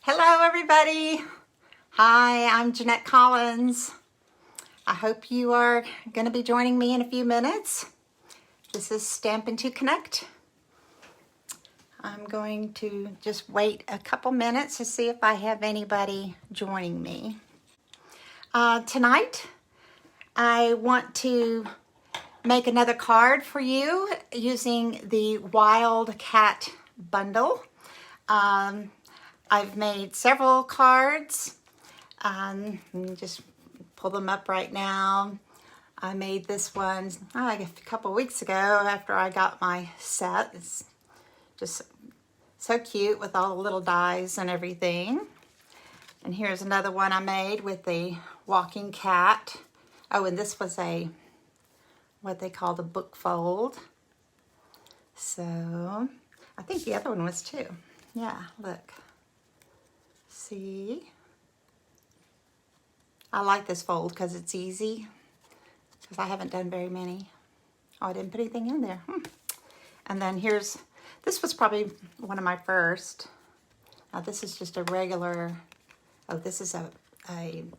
Hello everybody. Hi, I'm Jeanette Collins. I hope you are going to be joining me in a few minutes. This is Stampin' to Connect. I'm going to just wait a couple minutes to see if I have anybody joining me. Tonight, I want to make another card for you using the Wild Cat bundle. I've made several cards. Let me just pull them up right now. I made this one a couple weeks ago after I got my set. It's just so cute with all the little dies and everything. And here's another one I made with the walking cat. Oh, and this was what they call the book fold. So I think the other one was too. Yeah, look. See? I like this fold because it's easy. Because I haven't done very many. Oh, I didn't put anything in there. And then this was probably one of my first. Now this is just a regular, this is a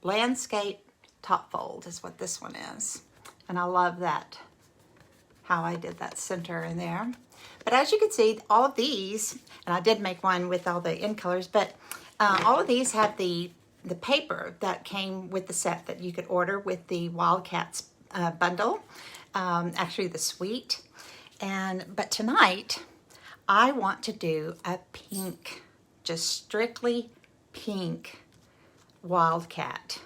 landscape top fold is what this one is. And I love that, how I did that center in there. But as you can see, all of these, and I did make one with all the in colors, but all of these have the paper that came with the set that you could order with the Wild Cats bundle, actually the suite. But tonight, I want to do a pink, just strictly pink Wild Cat.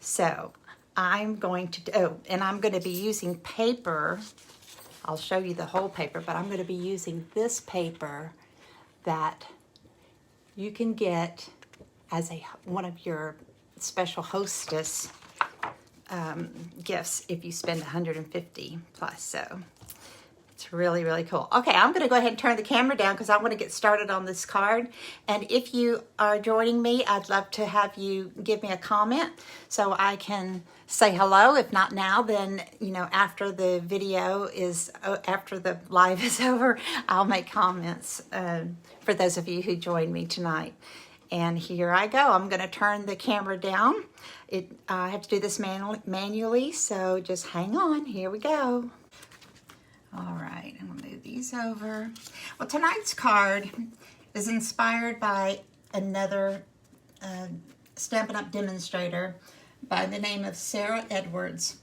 So I'm going to and I'm going to be using paper. I'll show you the whole paper, but I'm going to be using this paper that you can get as one of your special hostess gifts if you spend $150 plus. So it's really, really cool. Okay, I'm going to go ahead and turn the camera down because I want to get started on this card. And if you are joining me, I'd love to have you give me a comment so I can say hello. If not now, then, after the video after the live is over, I'll make comments for those of you who joined me tonight. And here I go. I'm going to turn the camera down. I have to do this manually, so just hang on. Here we go. All right, I'm going to move these over. Well, tonight's card is inspired by another Stampin' Up! Demonstrator by the name of Sarah Edwards.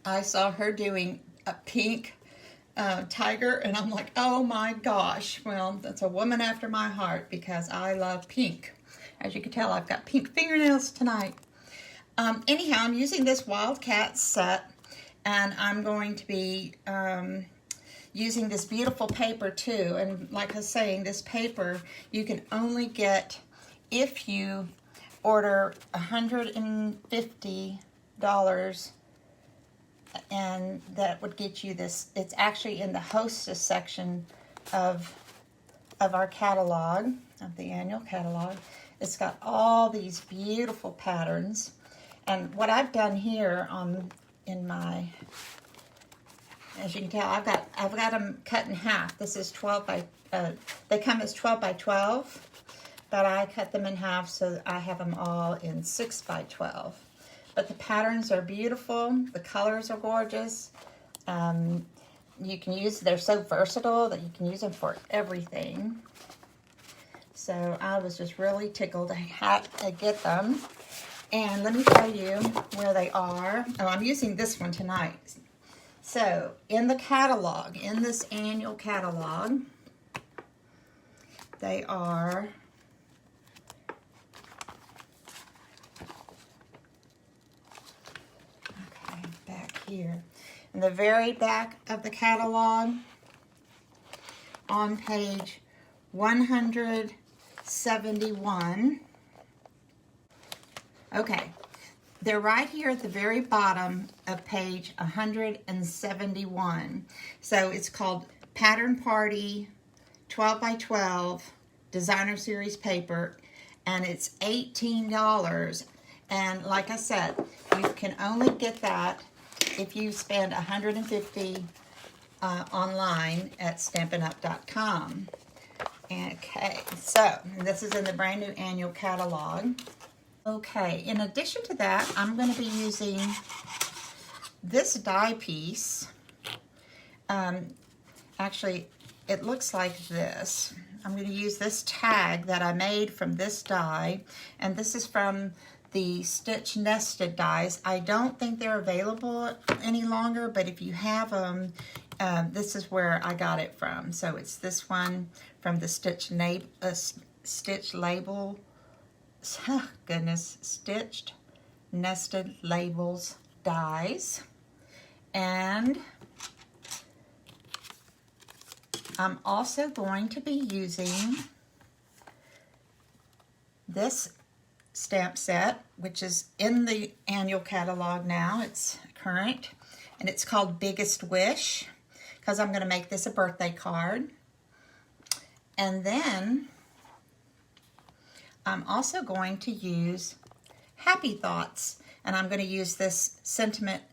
I saw her doing a pink tiger, and I'm like, oh my gosh. Well, that's a woman after my heart because I love pink. As you can tell, I've got pink fingernails tonight. Anyhow, I'm using this Wild Cat set, and I'm going to be using this beautiful paper too. And like I was saying, this paper you can only get if you order $150, and that would get you this. It's actually in the hostess section of our catalog, of the annual catalog. It's got all these beautiful patterns. And what I've done here in my, as you can tell, I've got them cut in half. This is 12 by, they come as 12 by 12, but I cut them in half so I have them all in 6 by 12. But the patterns are beautiful. The colors are gorgeous. You can they're so versatile that you can use them for everything. So I was just really tickled to get them. And let me show you where they are. Oh, I'm using this one tonight. So in the catalog, in this annual catalog, they are here. In the very back of the catalog, on page 171. Okay, they're right here at the very bottom of page 171. So it's called Pattern Party 12 by 12 Designer Series paper, and it's $18. And like I said, you can only get that if you spend $150 online at stampinup.com. Okay, so this is in the brand new annual catalog. Okay, in addition to that, I'm going to be using this die piece. Actually, it looks like this. I'm going to use this tag that I made from this die, and this is from the Stitch Nested dies. I don't think they're available any longer, but if you have them, this is where I got it from. So it's this one from the Stitch Label, oh goodness, Stitched Nested Labels dies. And I'm also going to be using this stamp set, which is in the annual catalog now. It's current, and it's called Biggest Wish, because I'm going to make this a birthday card. And then I'm also going to use Happy Thoughts, and I'm going to use this sentiment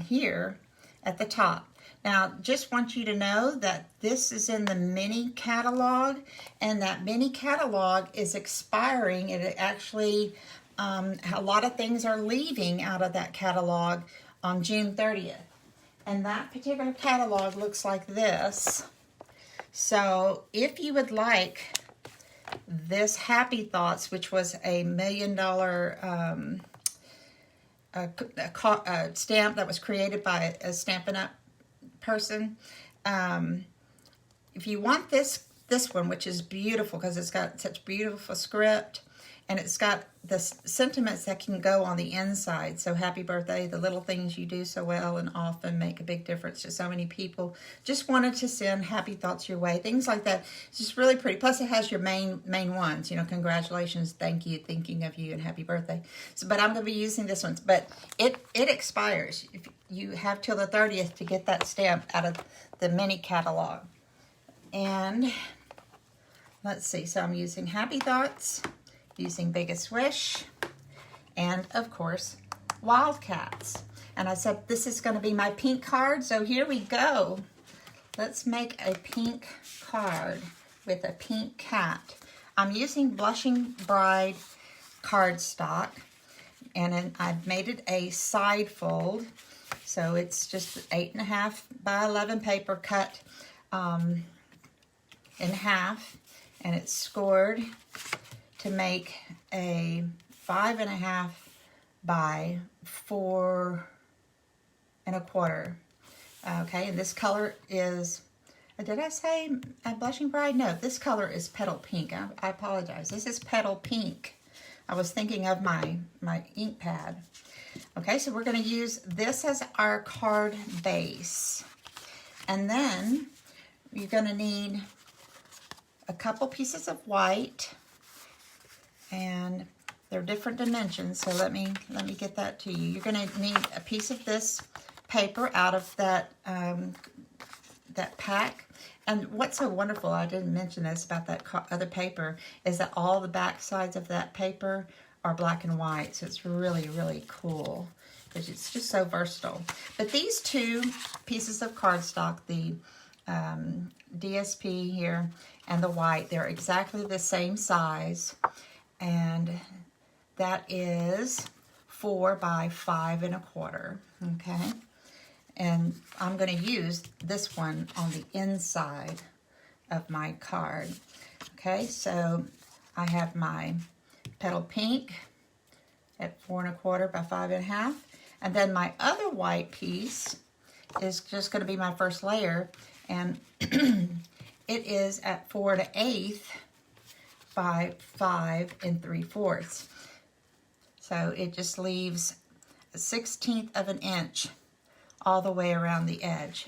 here at the top. Now, just want you to know that this is in the mini catalog, and that mini catalog is expiring. It actually, a lot of things are leaving out of that catalog on June 30th. And that particular catalog looks like this. So if you would like this Happy Thoughts, which was a $1 million stamp that was created by a Stampin' Up person, if you want this one, which is beautiful because it's got such beautiful script, and it's got the sentiments that can go on the inside. So happy birthday, the little things you do so well and often make a big difference to so many people. Just wanted to send happy thoughts your way, things like that. It's just really pretty. Plus it has your main ones, you know, congratulations, thank you, thinking of you, and happy birthday. So, but I'm going to be using this one, but it expires. If you have till the 30th to get that stamp out of the mini catalog. And let's see, so I'm using Happy Thoughts, using Biggest Wish, and of course, Wild Cats. And I said this is going to be my pink card, so here we go. Let's make a pink card with a pink cat. I'm using Blushing Bride cardstock, and then I've made it a side fold. So it's just 8.5 by 11 paper cut in half, and it's scored to make a 5.5 by 4.25. Okay, and this color is, did I say Blushing Bride? No, this color is Petal Pink. I apologize. This is Petal Pink. I was thinking of my ink pad. Okay, so we're going to use this as our card base. And then you're going to need a couple pieces of white, and they're different dimensions, so let me get that to you. You're going to need a piece of this paper out of that that pack. And what's so wonderful, I didn't mention this about that other paper, is that all the back sides of that paper are black and white, so it's really, really cool because it's just so versatile. But these two pieces of cardstock, the DSP here and the white, they're exactly the same size, and that is 4 by 5.25. Okay, and I'm going to use this one on the inside of my card. Okay, so I have my Petal Pink at 4.25 by 5.5, and then my other white piece is just going to be my first layer, and it is at 4/8 by 5 3/4. So it just leaves 1/16 of an inch all the way around the edge.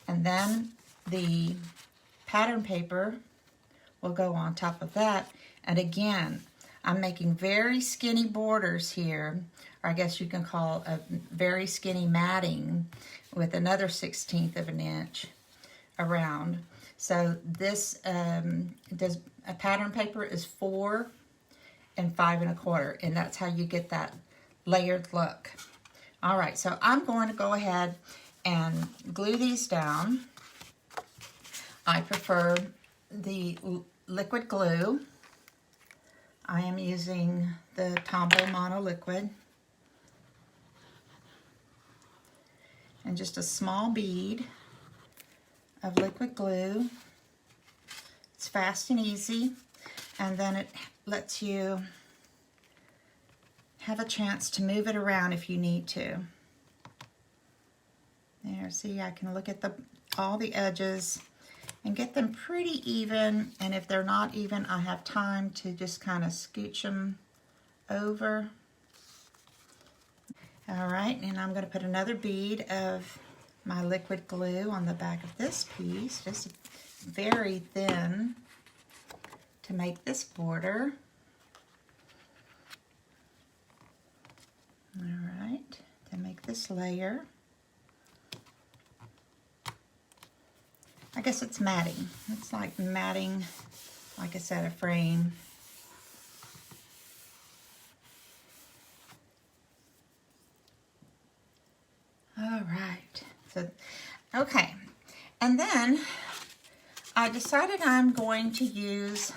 And then the pattern paper will go on top of that. And again, I'm making very skinny borders here, or I guess you can call a very skinny matting with another 1/16 of an inch around. So this a pattern paper is 4 and 5.25, and that's how you get that layered look. All right, so I'm going to go ahead and glue these down. I prefer the liquid glue. I am using the Tombow Mono Liquid. And just a small bead of liquid glue. It's fast and easy, and then it lets you have a chance to move it around if you need to. There, see, I can look at all the edges and get them pretty even, and if they're not even, I have time to just kind of scooch them over. All right, and I'm going to put another bead of my liquid glue on the back of this piece, just very thin to make this border. All right, to make this layer. I guess it's matting. It's like matting, like I said, a frame. All right, so, okay, and then I decided I'm going to use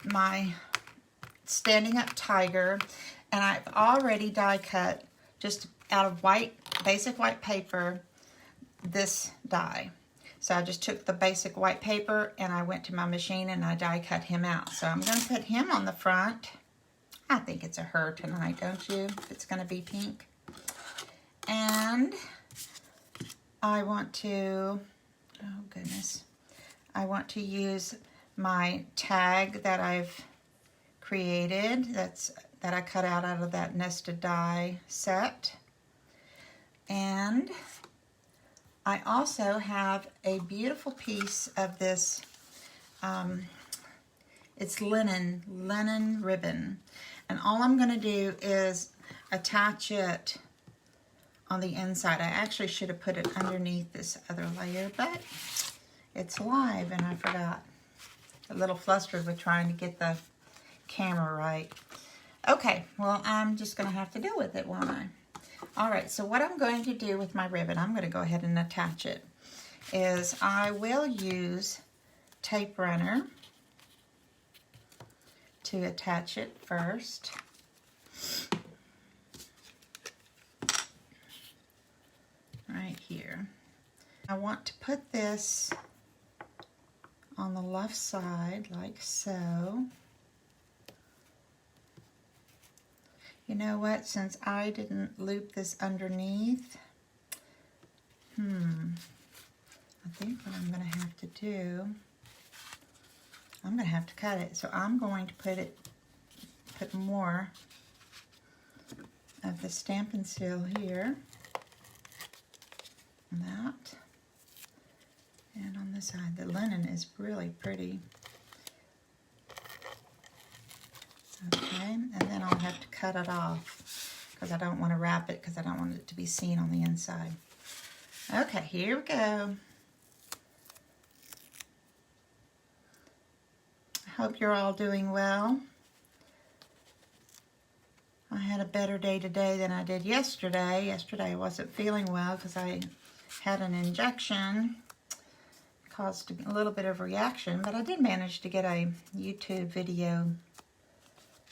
my Standing Up Tiger, and I've already die cut, just out of basic white paper, this die. So I just took the basic white paper and I went to my machine and I die cut him out. So I'm going to put him on the front. I think it's a her tonight, don't you? It's going to be pink. And I want to, oh goodness, I want to use my tag that I've created, that I cut out of that nested die set. And I also have a beautiful piece of this, it's linen ribbon. And all I'm going to do is attach it on the inside. I actually should have put it underneath this other layer, but it's live and I forgot. A little flustered with trying to get the camera right. Okay, well, I'm just going to have to deal with it, won't I? All right, so what I'm going to do with my ribbon, I'm going to go ahead and attach it, is I will use tape runner to attach it first. Right here. I want to put this on the left side like so. You know what, since I didn't loop this underneath, I think what I'm going to have to do, I'm going to have to cut it. So I'm going to put more of the Stampin' Seal here. That. And on this side, the linen is really pretty. Okay, and then I'll have to cut it off because I don't want to wrap it because I don't want it to be seen on the inside. Okay, here we go. I hope you're all doing well. I had a better day today than I did yesterday. Yesterday I wasn't feeling well because I had an injection. Caused a little bit of reaction, but I did manage to get a YouTube video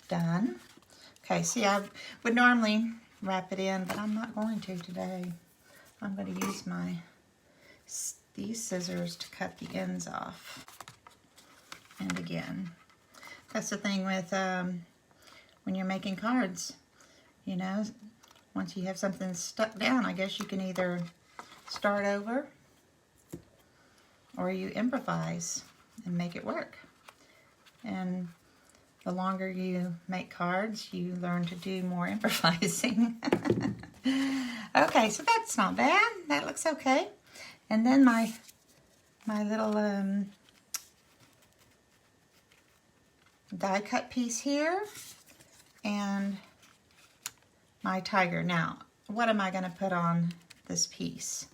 done. Okay, see, I would normally wrap it in, but I'm not going to today. I'm going to use these scissors to cut the ends off. And again, that's the thing with when you're making cards, you know, once you have something stuck down, I guess you can either start over or you improvise and make it work. And the longer you make cards, you learn to do more improvising. Okay, so that's not bad. That looks okay. And then my little die cut piece here and my tiger. Now, what am I going to put on this piece?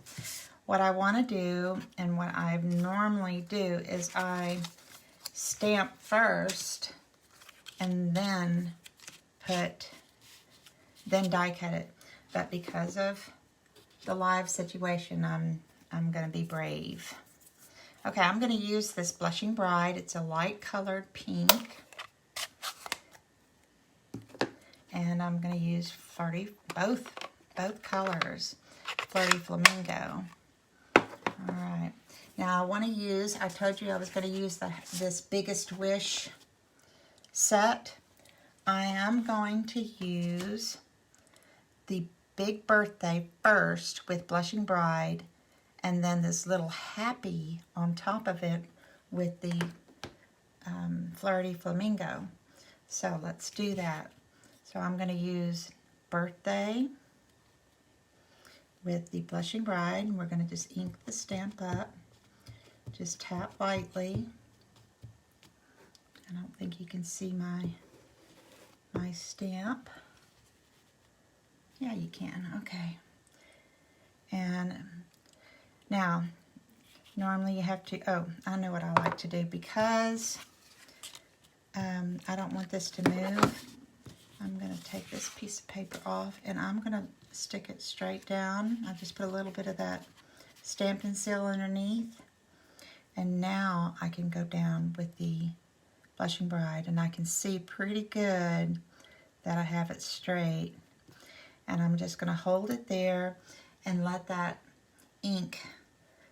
What I want to do and what I normally do is I stamp first and then die cut it. But because of the live situation, I'm going to be brave. Okay, I'm going to use this Blushing Bride. It's a light colored pink. And I'm going to use Flirty, both colors, Flirty Flamingo. All right. Now I want to use, I told you I was going to use this Biggest Wish set. I am going to use the Big Birthday first with Blushing Bride, and then this little Happy on top of it with the Flirty Flamingo. So let's do that. So I'm going to use Birthday with the Blushing Bride, and we're going to just ink the stamp up. Just tap lightly. I don't think you can see my stamp. Yeah, you can. Okay. And now, normally you have to, oh, I know what I like to do. Because I don't want this to move, I'm going to take this piece of paper off, and I'm going to stick it straight down. I just put a little bit of that Stampin' Seal underneath. And now I can go down with the Blushing Bride, and I can see pretty good that I have it straight. And I'm just going to hold it there and let that ink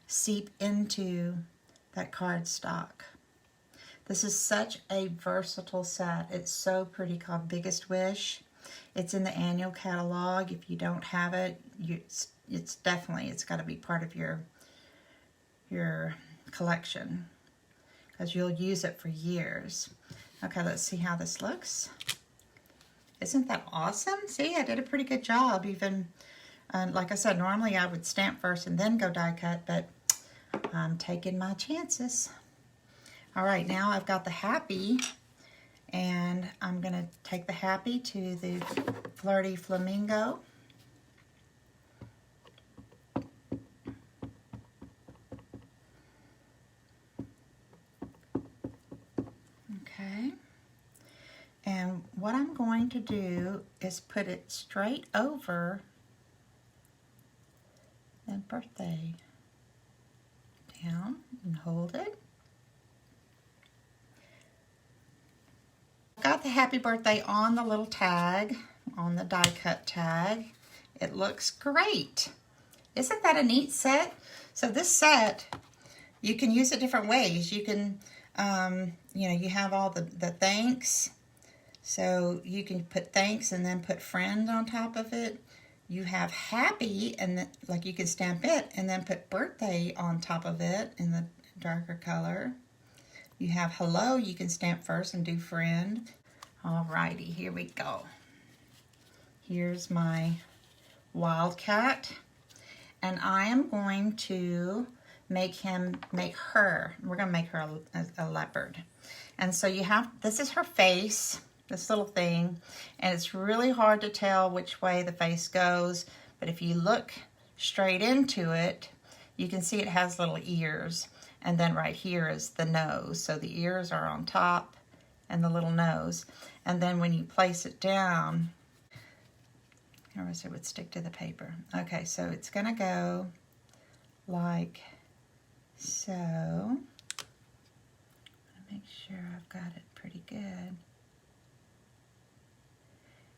seep into that cardstock. This is such a versatile set. It's so pretty, called Biggest Wish. It's in the annual catalog. If you don't have it, it's got to be part of your collection, because you'll use it for years. Okay, let's see how this looks. Isn't that awesome? See, I did a pretty good job. Even, like I said, normally I would stamp first and then go die cut, but I'm taking my chances. All right, now I've got the Happy, and I'm going to take the Happy to the Flirty Flamingo. Okay. And what I'm going to do is put it straight over that Birthday. Down and hold it. Got the Happy Birthday on the little tag, on the die cut tag. It looks great. Isn't that a neat set? So this set, you can use it different ways. You can, you know, you have all the thanks. So you can put thanks and then put friend on top of it. You have Happy, and then, like, you can stamp it and then put Birthday on top of it in the darker color. You have Hello, you can stamp first and do Friend. Alrighty, here we go. Here's my Wildcat, and I am going to make her, we're going to make her a leopard. And so you have, this is her face, this little thing, and it's really hard to tell which way the face goes, but if you look straight into it, you can see it has little ears, and then right here is the nose. So the ears are on top and the little nose, and then when you place it down, I wish it would stick to the paper. Okay, so it's gonna go like so. I'm gonna make sure I've got it pretty good.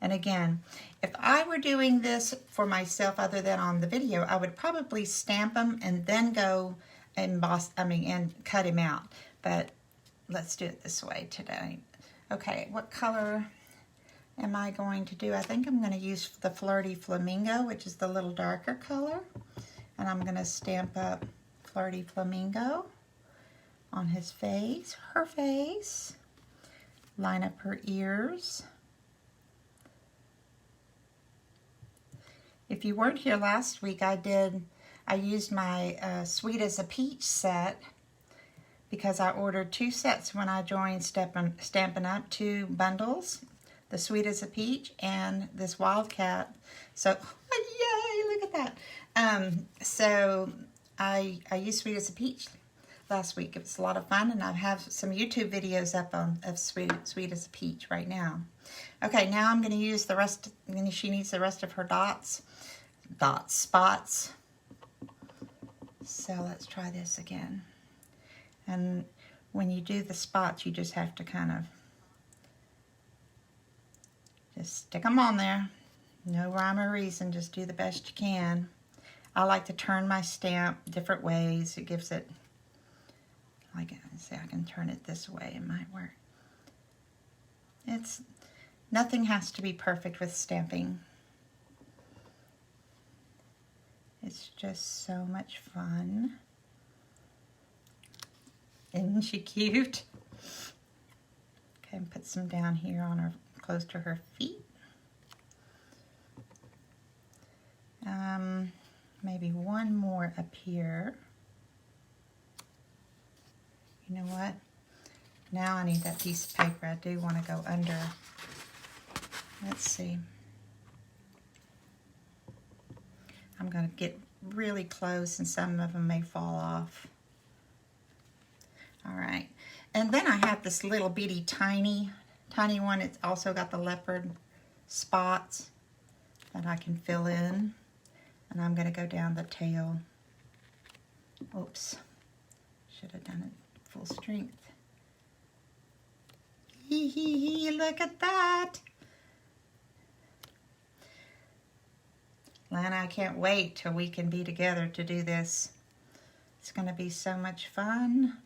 And again, if I were doing this for myself other than on the video, I would probably stamp them and then go emboss, and cut him out. But let's do it this way today. Okay, what color am I going to do? I think I'm going to use the Flirty Flamingo, which is the little darker color. And I'm going to stamp up Flirty Flamingo on his face, her face. Line up her ears. If you weren't here last week, I used my Sweet as a Peach set, because I ordered 2 sets when I joined Stampin' Up, 2 bundles, the Sweet as a Peach and this Wildcat. So, yay, look at that. So I used Sweet as a Peach last week. It was a lot of fun, and I have some YouTube videos up of Sweet as a Peach right now. Okay, now I'm going to use the rest, she needs the rest of her spots. So let's try this again. And when you do the spots, you just have to kind of just stick them on there. No rhyme or reason, just do the best you can. I like to turn my stamp different ways. It gives it, like, see, I can turn it this way, it might work. Nothing has to be perfect with stamping. It's just so much fun. Isn't she cute? Okay, and put some down here on her, close to her feet. Maybe one more up here. You know what? Now I need that piece of paper. I do want to go under. Let's see. I'm going to get really close and some of them may fall off. All right. And then I have this little bitty tiny one. It's also got the leopard spots that I can fill in. And I'm going to go down the tail. Oops. Should have done it full strength. Hee hee hee, look at that. Lana, I can't wait till we can be together to do this. It's going to be so much fun.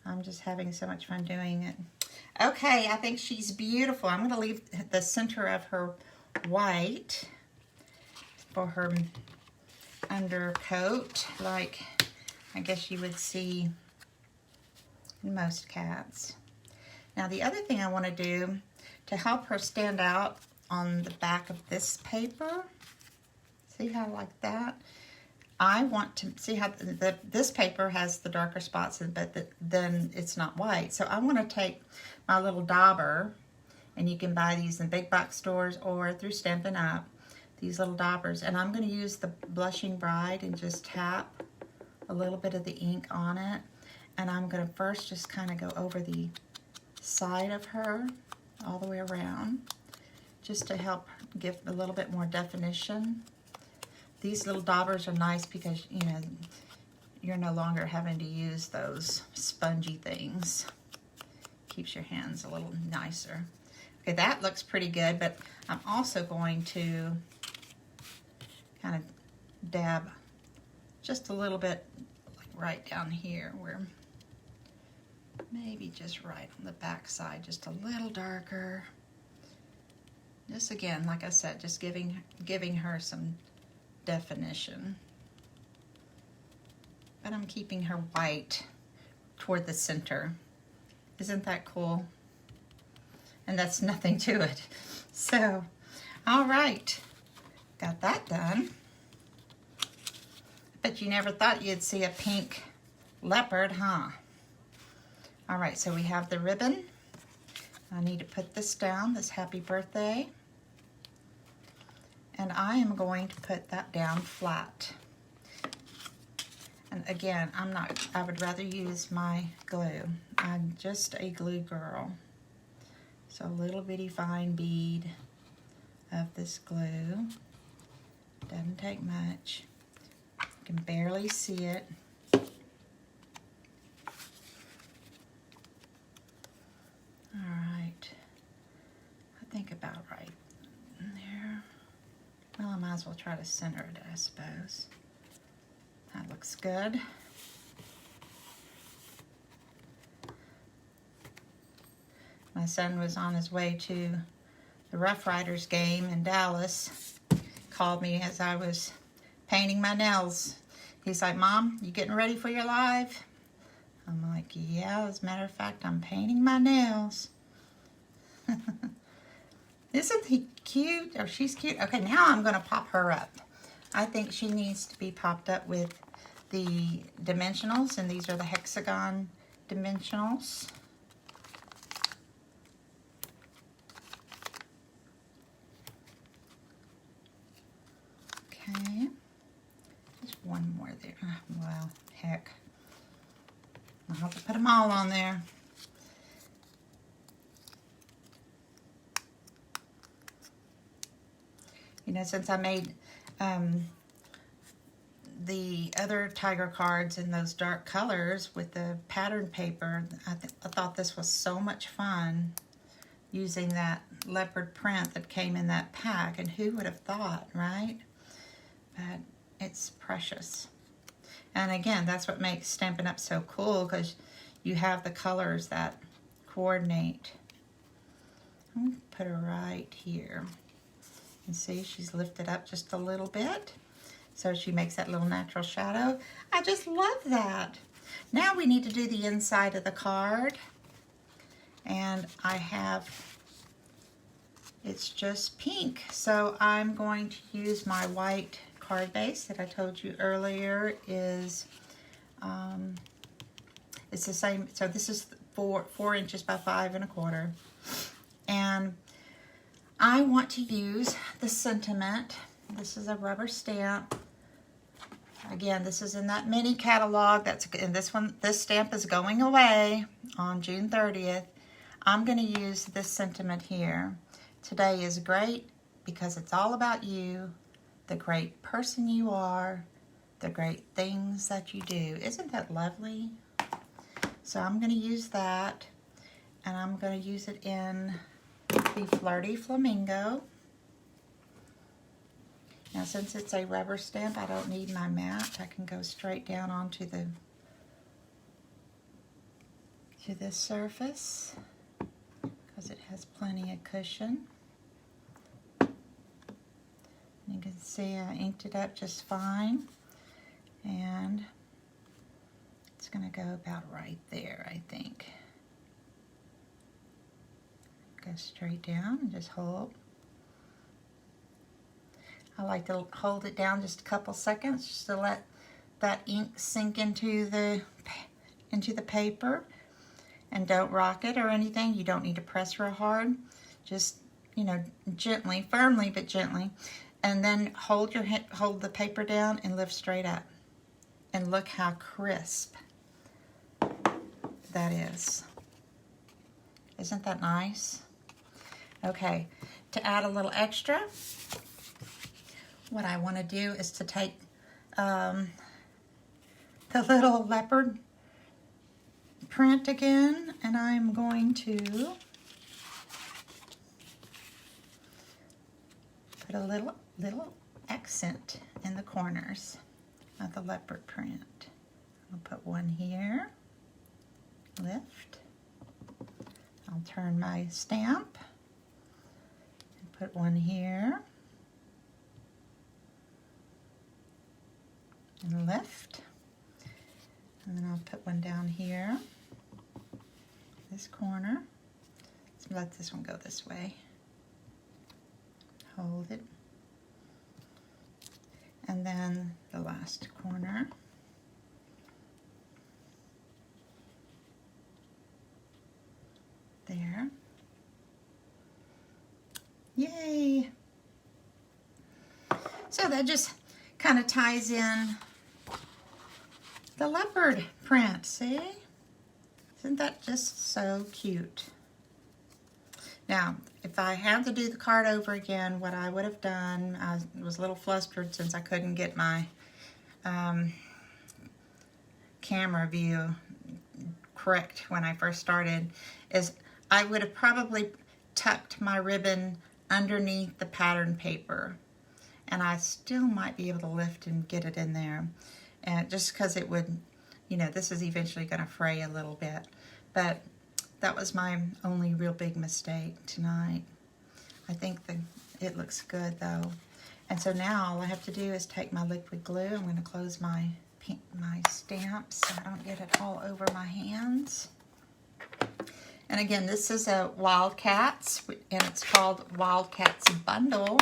I'm just having so much fun doing it. Okay, I think she's beautiful. I'm going to leave the center of her white for her undercoat, like I guess you would see in most cats. Now the other thing I want to do to help her stand out on the back of this paper, see how like that? I want to see how this paper has the darker spots, but then it's not white. So I want to take my little dauber, and you can buy these in big box stores or through Stampin' Up, these little daubers, and I'm going to use the Blushing Bride and just tap a little bit of the ink on it. And I'm going to first just kind of go over the side of her all the way around, just to help give a little bit more definition. These little daubers are nice because, you know, you're no longer having to use those spongy things. Keeps your hands a little nicer. Okay, that looks pretty good, but I'm also going to kind of dab just a little bit, like right down here, where maybe just right on the back side, just a little darker. Just again, like I said, just giving her some definition. But I'm keeping her white toward the center. Isn't that cool? And that's nothing to it. So, all right, got that done. But you never thought you'd see a pink leopard, huh? All right, so we have the ribbon. I need to put this down, this happy birthday. And I am going to put that down flat. And again, I would rather use my glue. I'm just a glue girl. So a little bitty fine bead of this glue. Doesn't take much. You can barely see it. All right. I think about right in there. Well, I might as well try to center it, I suppose. That looks good. My son was on his way to the Rough Riders game in Dallas. Called me as I was painting my nails. He's like, "Mom, you getting ready for your live?" I'm like, "Yeah, as a matter of fact, I'm painting my nails." Isn't he cute? Oh, she's cute. Okay, now I'm going to pop her up. I think she needs to be popped up with the dimensionals, and these are the hexagon dimensionals. Okay, there's one more there. Well, heck. I'll have to put them all on there. You know, since I made the other tiger cards in those dark colors with the pattern paper. I thought this was so much fun using that leopard print that came in that pack, and who would have thought, right? But it's precious. And again, that's what makes Stampin' Up! So cool, because you have the colors that coordinate. I'm going to put her right here. And see, she's lifted up just a little bit, so she makes that little natural shadow. I just love that. Now we need to do the inside of the card. And I have, it's just pink. So I'm going to use my white card base that I told you earlier is, it's the same. So this is 4 inches by 5 1/4. And I want to use the sentiment. This is a rubber stamp. Again, this is in that mini catalog. And this stamp is going away on June 30th. I'm going to use this sentiment here. Today is great because it's all about you, the great person you are, the great things that you do. Isn't that lovely? So I'm going to use that, and I'm going to use it in the Flirty Flamingo. Now, since it's a rubber stamp, I don't need my mat. I can go straight down onto this surface because it has plenty of cushion. You can see I inked it up just fine, and it's going to go about right there, I think. Go straight down and just hold. I like to hold it down just a couple seconds just to let that ink sink into the paper, and don't rock it or anything. You don't need to press real hard. Just, you know, gently, firmly but gently, and then hold the paper down and lift straight up. And look how crisp that is. Isn't that nice? Okay, to add a little extra, what I want to do is to take the little leopard print again, and I'm going to put a little accent in the corners of the leopard print. I'll put one here, lift. I'll turn my stamp and put one here, and lift. And then I'll put one down here, this corner. Let's let this one go this way. Hold it. And then the last corner. There. Yay! So that just kind of ties in the leopard print, see? Isn't that just so cute? Now, if I had to do the card over again, what I would have done, I was a little flustered since I couldn't get my camera view correct when I first started, is I would have probably tucked my ribbon underneath the pattern paper, and I still might be able to lift and get it in there. And just because it would, you know, this is eventually going to fray a little bit. But that was my only real big mistake tonight. I think it looks good though. And so now all I have to do is take my liquid glue. I'm going to close my stamps so I don't get it all over my hands. And again, this is a Wild Cats, and it's called Wild Cats Bundle.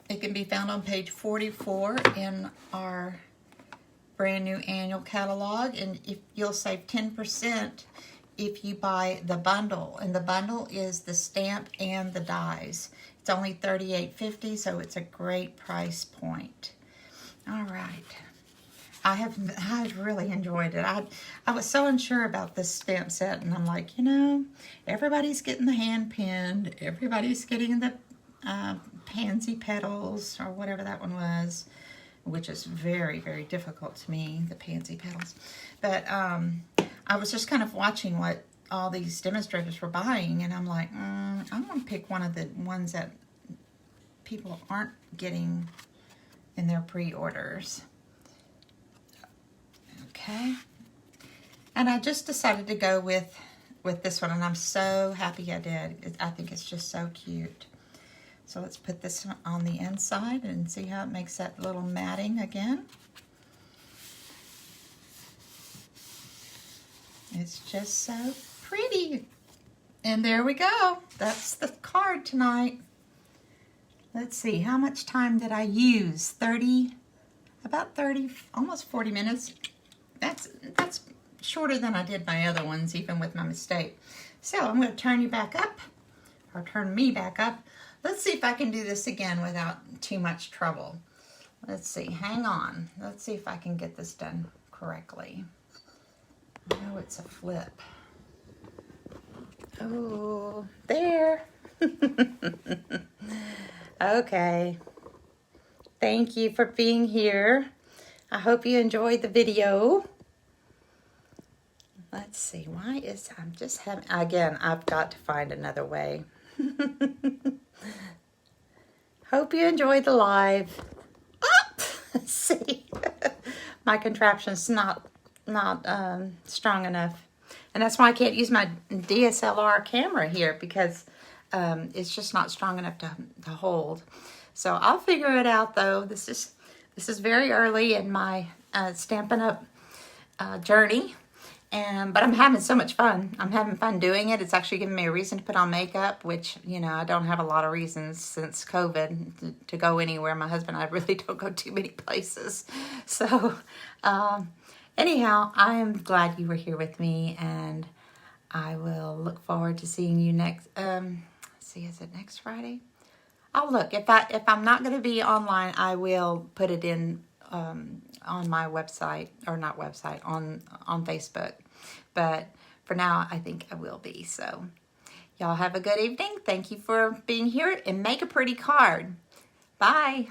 It can be found on page 44 in our brand new annual catalog, and if you'll save 10% if you buy the bundle, and the bundle is the stamp and the dies. It's only $38.50, so it's a great price point. All right, I've really enjoyed it. I was so unsure about this stamp set, and I'm like, you know, everybody's getting the hand pinned, everybody's getting the pansy petals or whatever that one was. which is very, very difficult to me, the pansy petals. But I was just kind of watching what all these demonstrators were buying, and I'm like, I'm going to pick one of the ones that people aren't getting in their pre-orders. Okay. And I just decided to go with this one, and I'm so happy I did. I think it's just so cute. So let's put this on the inside and see how it makes that little matting again. It's just so pretty. And there we go. That's the card tonight. Let's see, how much time did I use? About 30, almost 40 minutes. That's shorter than I did my other ones, even with my mistake. So I'm going to turn you back up, or turn me back up. Let's see if I can do this again without too much trouble. Let's see, hang on. Let's see if I can get this done correctly. I know it's a flip. Oh, there. Okay. Thank you for being here. I hope you enjoyed the video. Let's see, I'm just having, again, I've got to find another way. Hope you enjoyed the live. See, my contraption's not strong enough. And that's why I can't use my DSLR camera here, because it's just not strong enough to hold. So I'll figure it out, though. This is very early in my Stampin' Up journey. But I'm having so much fun. I'm having fun doing it. It's actually giving me a reason to put on makeup, which, you know, I don't have a lot of reasons since COVID to go anywhere. My husband and I really don't go too many places. So, anyhow, I am glad you were here with me, and I will look forward to seeing you next, see, is it next Friday? I'll look. If I'm not going to be online, I will put it in on my website, or not website, on Facebook. But for now, I think I will be. So y'all have a good evening. Thank you for being here, and make a pretty card. Bye.